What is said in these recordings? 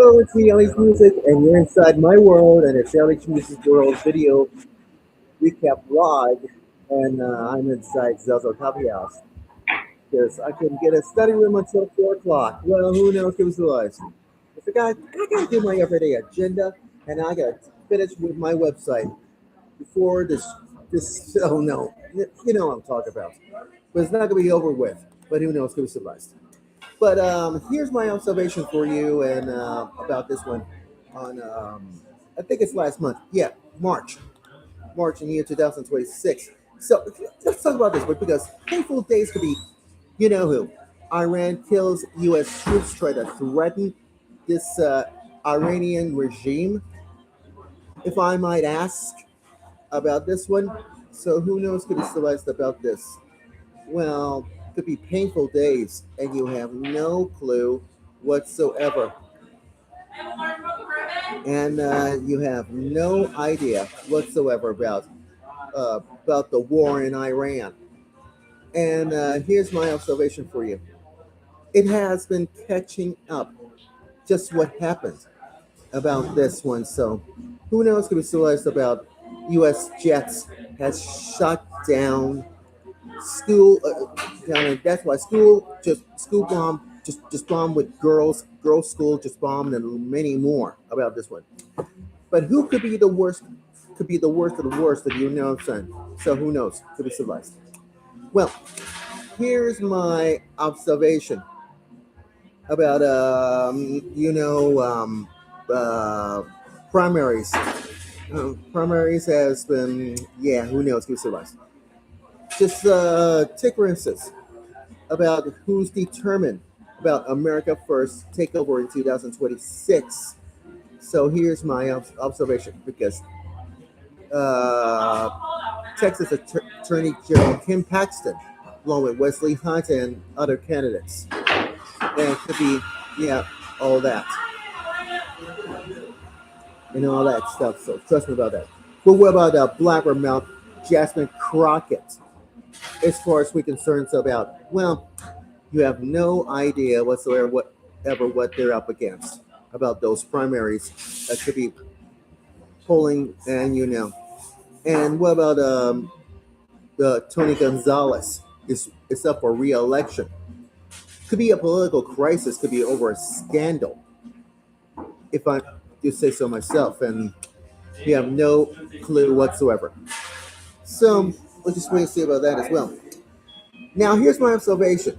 Hello, it's me, LHMusic, and you're inside my world, and it's LHMusic World Video Recap Vlog, and I'm inside Zelzo Coffee House because I couldn't get a study room until 4 o'clock. Well, who knows who was? I gotta do my everyday agenda, and I gotta finish with my website before this. Oh no, you know what I'm talking about. But it's not gonna be over with. But who knows who survives? But here's my observation for you and about this one on I think it's last month. Yeah, March in the year 2026. So let's talk about this one because hateful days could be, you know who? Iran kills U.S. troops try to threaten this Iranian regime. If I might ask about this one, so who knows could be surprised about this? Well, could be painful days, and you have no clue whatsoever, and you have no idea whatsoever about the war in Iran. And here's my observation for you: it has been catching up. Just what happened about this one. So, who knows? Could be surprised about U.S. jets has shut down school down in that's why school bomb just bombed with girls school just bombed and many more about this one. But who could be the worst? Could be the worst of the worst of you know son. So who knows? Could be civilized. Well, here's my observation about uh, primaries. Primaries has been who knows who survives. Just take for instance about who's determined about America First takeover in 2026. So here's my observation because uh, Texas Attorney General Kim Paxton, along with Wesley Hunt and other candidates, and it could be all that and all that stuff. So trust me about that. But what about Blabbermouth Jasmine Crockett? As far as we're concerned, so about you have no idea whatsoever what they're up against about those primaries that could be polling, and and what about the Tony Gonzalez is up for re-election? Could be a political crisis, could be over a scandal, if I do say so myself, and you have no clue whatsoever. So we'll just wait and see about that as well. Now here's my observation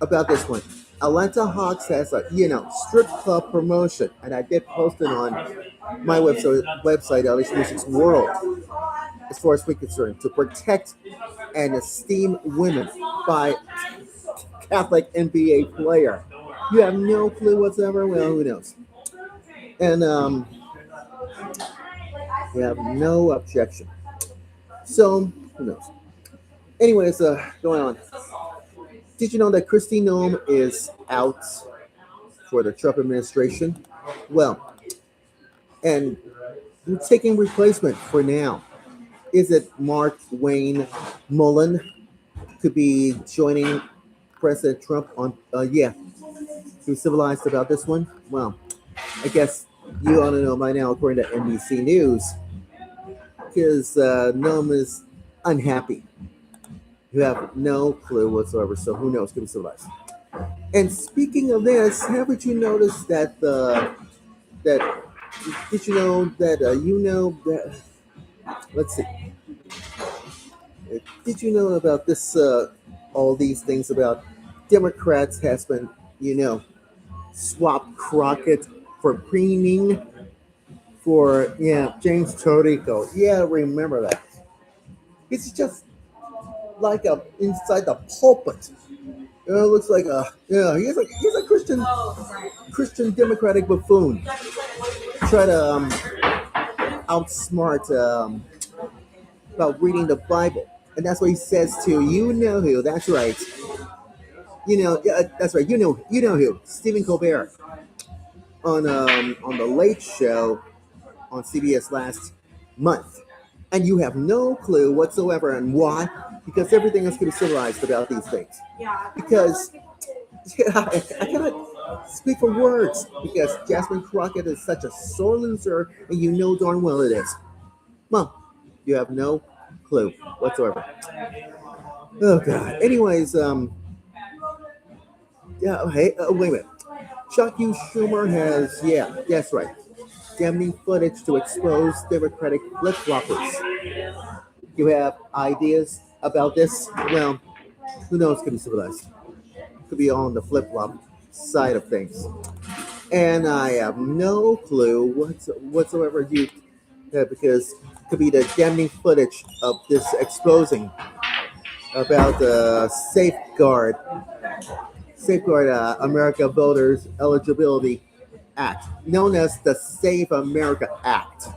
about this one. Atlanta Hawks has a strip club promotion, and I did post it on my website LHMusic's World. As far as we're concerned, to protect and esteem women by Catholic NBA player. You have no clue whatsoever. Well, who knows? And you have no objection. So who knows? Anyways, going on. Did you know that Kristi Noem is out for the Trump administration? Well, and taking replacement for now. Is it Mark Wayne Mullen could be joining President Trump on? You civilized about this one? Well, I guess you ought to know by now, according to NBC News, because Noem is unhappy. You have no clue whatsoever, so who knows? Could be civilized. And speaking of this, haven't you noticed that that did you know that let's see. Did you know about this? All these things about Democrats has been, swap Crockett for preening for James Torico. Yeah, remember that. It's just like a inside the pulpit. It looks like he's a Christian Democratic buffoon. Try to outsmart about reading the Bible, and that's what he says to who. That's right. That's right. You know who. Stephen Colbert on the Late Show on CBS last month, and you have no clue whatsoever, and why? Because everything is going to be civilized about these things. Because I cannot Speak for words, because Jasmine Crockett is such a sore loser, and you know darn well it is. Well, you have no clue whatsoever. Oh God. Anyways, yeah. Hey, wait a minute. Chuck U. Schumer has, yeah, that's right, damning footage to expose Democratic flip floppers. You have ideas about this? Well, who knows? Could be civilized. Could be on the flip flop side of things. And I have no clue whatsoever you, because it could be the damning footage of this exposing about the safeguard America Voters Eligibility Act, known as the Save America Act.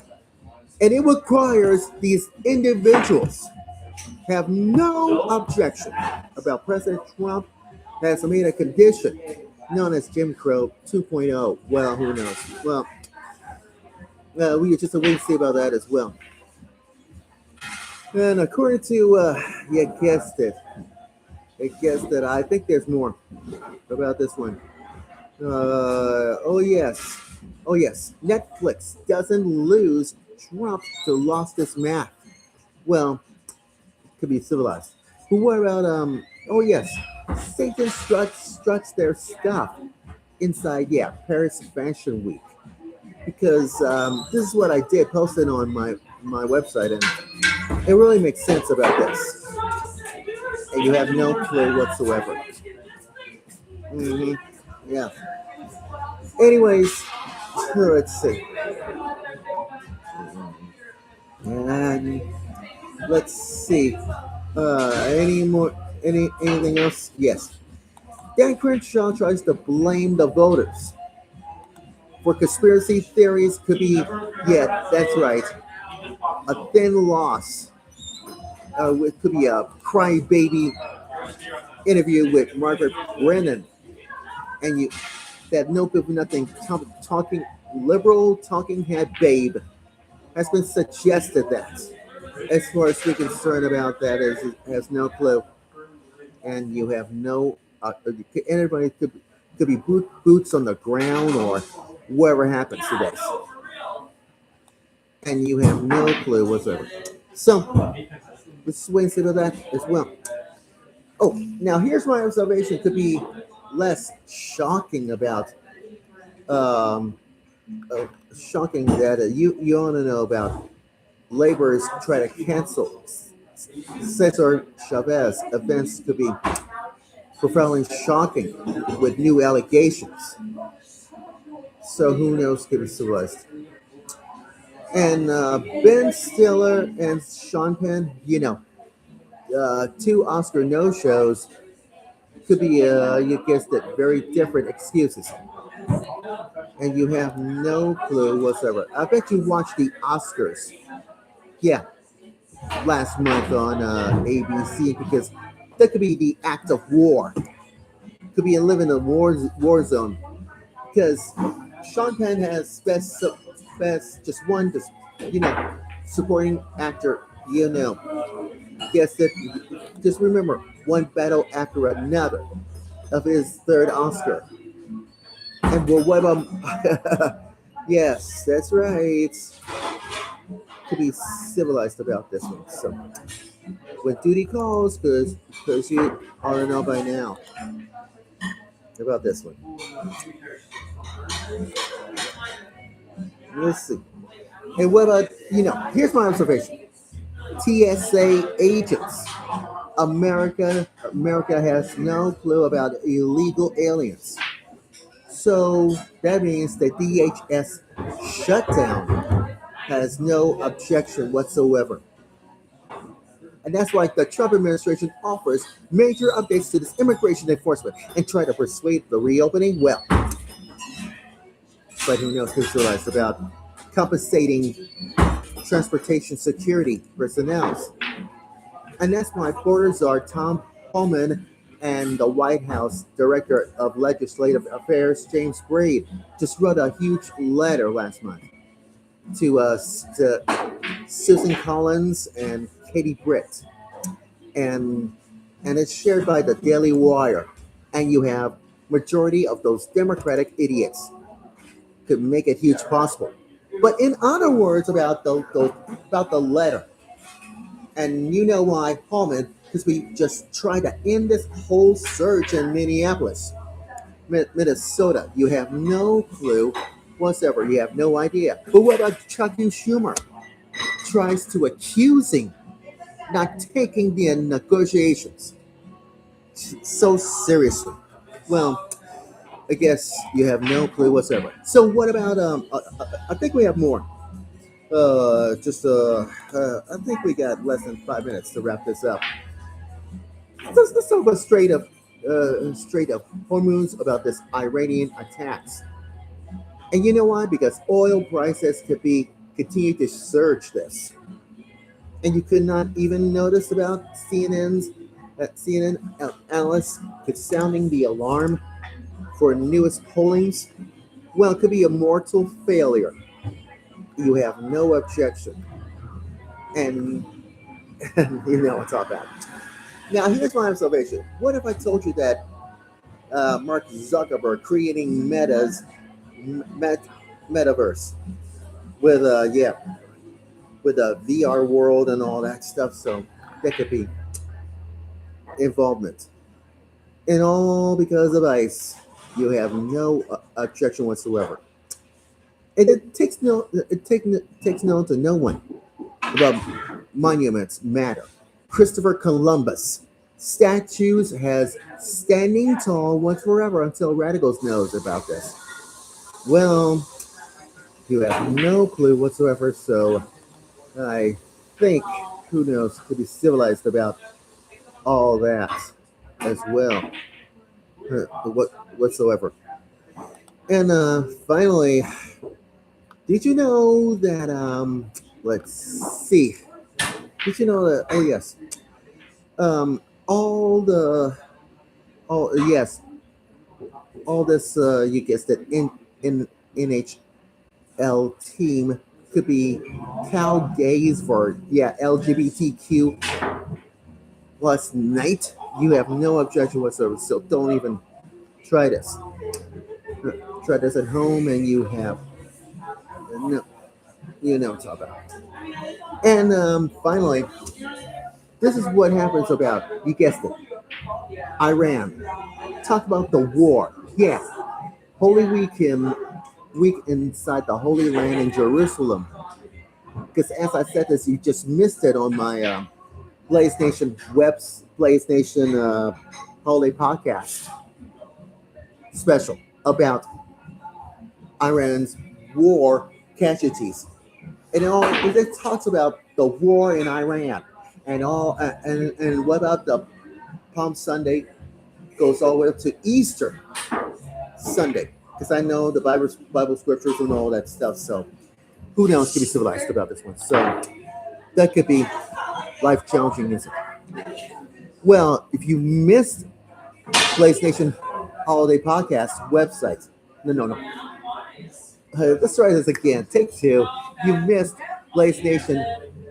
And it requires these individuals have no objection about President Trump has made a condition known as Jim Crow 2.0. Well, who knows? Well, we just wait to see about that as well. And according to, you guessed it. I think there's more about this one. Oh yes, oh yes. Netflix doesn't lose Trump to lost this math. Well, could be civilized. But what about Oh yes, Satan struts their stuff inside. Yeah, Paris Fashion Week, because this is what I did posted on my website, and it really makes sense about this, and you have no clue whatsoever. hmm Yeah. Anyways, let's see. And let's see. Any more? Anything else? Yes. Dan Crenshaw tries to blame the voters for conspiracy theories. Could be, yeah, that's right, a thin loss. It could be a crybaby interview with Margaret Brennan, and you that no good for nothing talking liberal talking head babe has been suggested that. As far as we're concerned about that, is has no clue, and you have no. Anybody could be boots on the ground or whatever happens to this, and you have no clue whatsoever. So let's wait and see about that as well. Oh, now here's my observation. Could be less shocking about um, shocking that you want to know about laborers try to cancel Cesar Chavez events. Could be profoundly shocking with new allegations. So who knows? Could be civilized. And Ben Stiller and Sean Penn, two Oscar no shows could be, you guessed it, very different excuses. And you have no clue whatsoever. I bet you watched the Oscars. Yeah, last month on ABC, because that could be the act of war. Could be living in a war zone, because Sean Penn has best just one, just you know supporting actor. Guess it. Just remember, one battle after another of his third Oscar. And well, what yes, that's right. To be civilized about this one. So when duty calls, because you ought to know by now about this one. Let's see. And what about Here's my observation. TSA agents. America has no clue about illegal aliens. So that means the DHS shutdown has no objection whatsoever. And that's why the Trump administration offers major updates to this immigration enforcement and try to persuade the reopening. Well, but who knows who's realized about compensating transportation security personnel. And that's why border czar Tom Homan and the White House Director of Legislative Affairs James Braid just wrote a huge letter last month to Susan Collins and Katie Britt, and it's shared by the Daily Wire. And you have majority of those Democratic idiots could make it huge possible. But in other words, about the letter, and you know why, Hallman, because we just tried to end this whole surge in Minneapolis, Minnesota. You have no clue whatsoever. You have no idea. But what about Chucky Schumer? Tries to accusing not taking the negotiations so seriously. Well, I guess you have no clue whatsoever. So what about I think we have more. I think we got less than 5 minutes to wrap this up. Let's talk about straight up hormones about this Iranian attacks. And you know why? Because oil prices could be continue to surge this, and you could not even notice about CNN analysts sounding the alarm for newest pollings. Well, it could be a mortal failure. You have no objection, and, and you know what's all about. Now, here's my observation. What if I told you that Mark Zuckerberg creating Met, metaverse with with a VR world and all that stuff? So that could be involvement, and all because of ICE. You have no objection whatsoever, and takes known to no one about monuments matter. Christopher Columbus statues has standing tall once forever until radicals knows about this. Well, you have no clue whatsoever, so I think who knows could be civilized about all that as well. Whatsoever. And finally, did you know that let's see. Did you know that oh yes. All the all yes, all this you guessed it in NHL team could be cow gays for LGBTQ plus night. You have no objection whatsoever, so don't even try this. Try this at home, and you have no, you know what I'm talking about. And finally, this is what happens about you guessed it, Iran. Talk about the war. Yeah, Holy week inside the Holy Land in Jerusalem. Because as I said this, you just missed it on my Blaze Nation Blaze Nation Holy podcast special about Iran's war casualties. And it talks about the war in Iran and all, and what about the Palm Sunday goes all the way up to Easter Sunday. Because I know the Bible scriptures and all that stuff. So who knows can be civilized about this one. So that could be life challenging, isn't it? Well, if you missed PlayStation Holiday Podcast website, no. Let's try this again. Take two. You missed PlayStation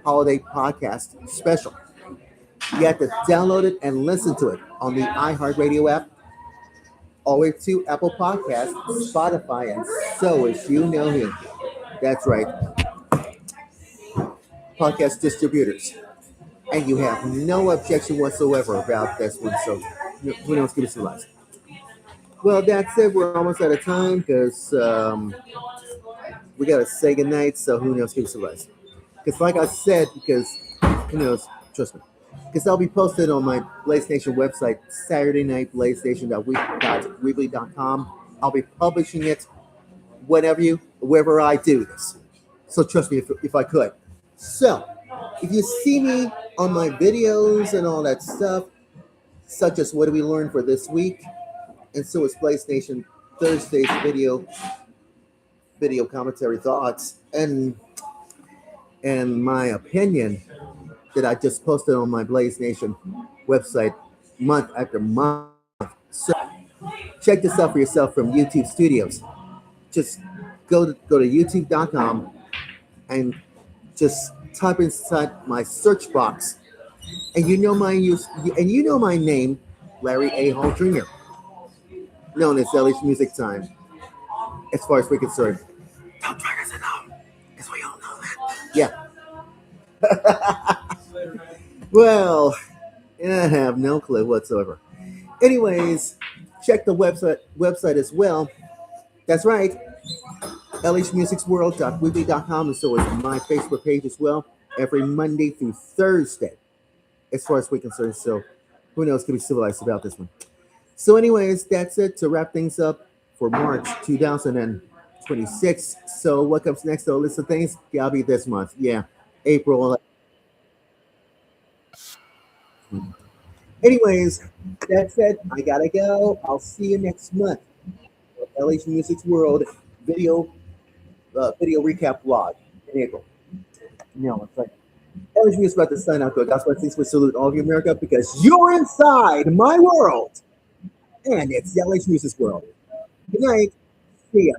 Holiday Podcast special. You have to download it and listen to it on the iHeartRadio app, all the way to Apple Podcasts, Spotify, and so as you know him. That's right, podcast distributors. And you have no objection whatsoever about this one. So who knows? Give us a life. Well, that's it. We're almost out of time because we gotta say goodnight. So who knows? Give us a life. Because like I said, because who knows? Trust me. Because I'll be posted on my Blaze Nation website Saturday night, blazestation.weebly.com. I'll be publishing it wherever I do this. So trust me if I could. So if you see me on my videos and all that stuff, such as what do we learn for this week, and so is Blaze Nation Thursday's video commentary thoughts and my opinion that I just posted on my Blaze Nation website month after month. So check this out for yourself from YouTube Studios. Just go to youtube.com and just type inside my search box, and you know my name, Larry A. Hall Jr. known as LH Music Time, as far as we're concerned. Don't drag us along, because we all know that. Yeah. Well, I have no clue whatsoever. Anyways, check the website as well. That's right, lhmusicsworld.weebly.com, and so is my Facebook page as well. Every Monday through Thursday, as far as we're concerned. So, who knows? Can be civilized about this one. So, anyways, that's it to wrap things up for March 2026. So, what comes next? Though, list of things. Gotta be this month. Yeah, April. Anyways, that's it. I gotta go. I'll see you next month. LH Music's World video recap vlog in April. No, it's like LH Music's about to sign out. Though. That's why I think we salute all of you, America, because you're inside my world, and it's LH Music's World. Good night. See ya.